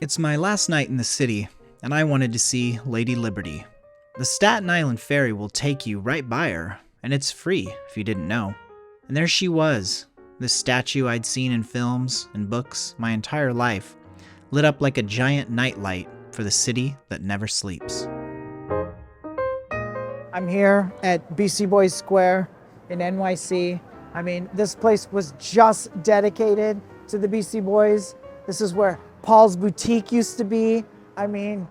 It's my last night in the city, and I wanted to see Lady Liberty. The Staten Island ferry will take you right by her, and it's free if you didn't know. And there she was, this statue I'd seen in films and books my entire life, lit up like a giant nightlight for the city that never sleeps. I'm here at BC Boys Square in NYC. I mean, this place was just dedicated to the BC Boys. This is where Paul's Boutique used to be. I mean,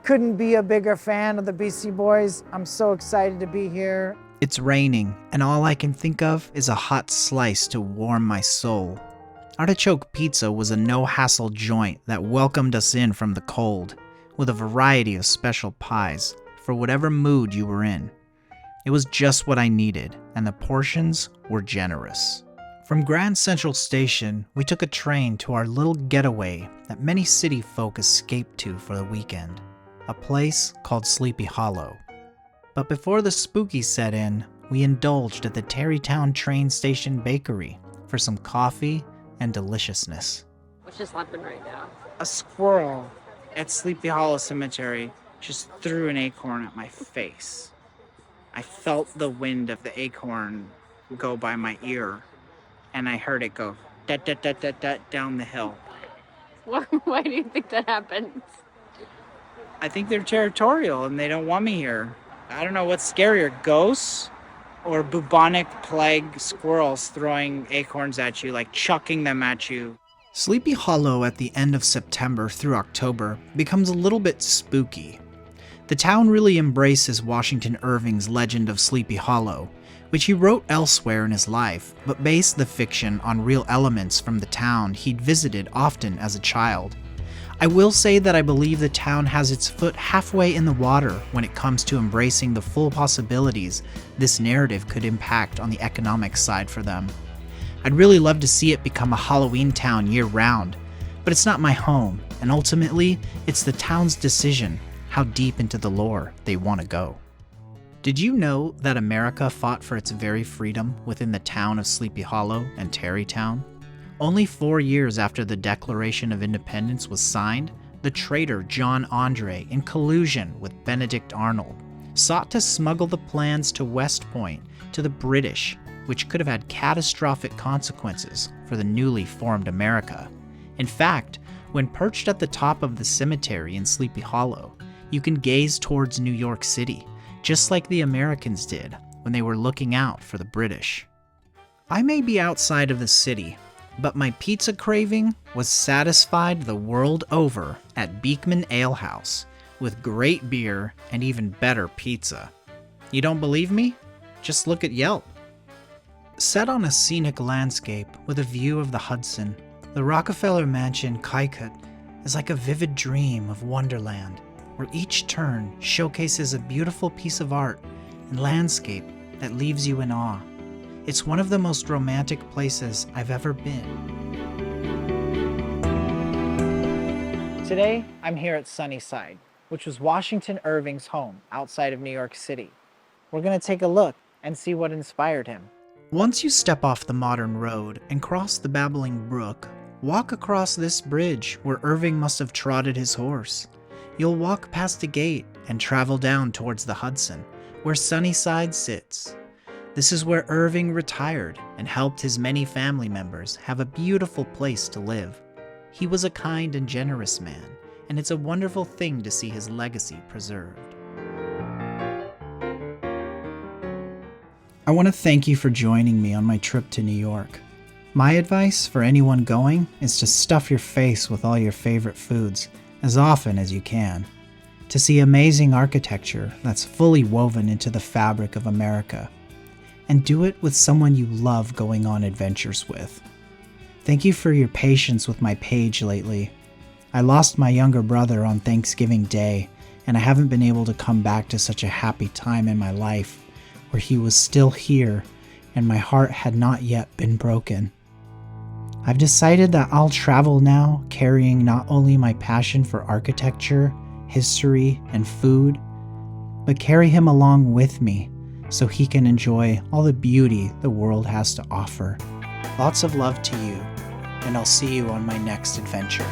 couldn't be a bigger fan of the BC Boys. I'm so excited to be here. It's raining, and all I can think of is a hot slice to warm my soul. Artichoke Pizza was a no-hassle joint that welcomed us in from the cold, with a variety of special pies for whatever mood you were in. It was just what I needed, and the portions were generous. From Grand Central Station, we took a train to our little getaway that many city folk escape to for the weekend, a place called Sleepy Hollow. But before the spooky set in, we indulged at the Tarrytown train station bakery for some coffee and deliciousness. What's just happening right now? A squirrel at Sleepy Hollow Cemetery just threw an acorn at my face. I felt the wind of the acorn go by my ear, and I heard it go da-da-da-da-da down the hill. Why do you think that happens? I think they're territorial and they don't want me here. I don't know what's scarier, ghosts or bubonic plague squirrels throwing acorns at you, like chucking them at you. Sleepy Hollow at the end of September through October becomes a little bit spooky. The town really embraces Washington Irving's legend of Sleepy Hollow, which he wrote elsewhere in his life, but based the fiction on real elements from the town he'd visited often as a child. I will say that I believe the town has its foot halfway in the water when it comes to embracing the full possibilities this narrative could impact on the economic side for them. I'd really love to see it become a Halloween town year-round, but it's not my home, and ultimately, it's the town's decision how deep into the lore they want to go. Did you know that America fought for its very freedom within the town of Sleepy Hollow and Tarrytown? Only 4 years after the Declaration of Independence was signed, the traitor John Andre, in collusion with Benedict Arnold, sought to smuggle the plans to West Point to the British, which could have had catastrophic consequences for the newly formed America. In fact, when perched at the top of the cemetery in Sleepy Hollow, you can gaze towards New York City, just like the Americans did when they were looking out for the British. I may be outside of the city, but my pizza craving was satisfied the world over at Beekman Ale House, with great beer and even better pizza. You don't believe me? Just look at Yelp. Set on a scenic landscape with a view of the Hudson, the Rockefeller Mansion Cuycut is like a vivid dream of wonderland, where each turn showcases a beautiful piece of art and landscape that leaves you in awe. It's one of the most romantic places I've ever been. Today, I'm here at Sunnyside, which was Washington Irving's home outside of New York City. We're gonna take a look and see what inspired him. Once you step off the modern road and cross the babbling brook, walk across this bridge where Irving must have trotted his horse. You'll walk past a gate and travel down towards the Hudson, where Sunnyside sits. This is where Irving retired and helped his many family members have a beautiful place to live. He was a kind and generous man, and it's a wonderful thing to see his legacy preserved. I want to thank you for joining me on my trip to New York. My advice for anyone going is to stuff your face with all your favorite foods as often as you can, to see amazing architecture that's fully woven into the fabric of America, and do it with someone you love going on adventures with. Thank you for your patience with my page lately. I lost my younger brother on Thanksgiving Day, and I haven't been able to come back to such a happy time in my life where he was still here and my heart had not yet been broken. I've decided that I'll travel now carrying not only my passion for architecture, history, and food, but carry him along with me so he can enjoy all the beauty the world has to offer. Lots of love to you, and I'll see you on my next adventure.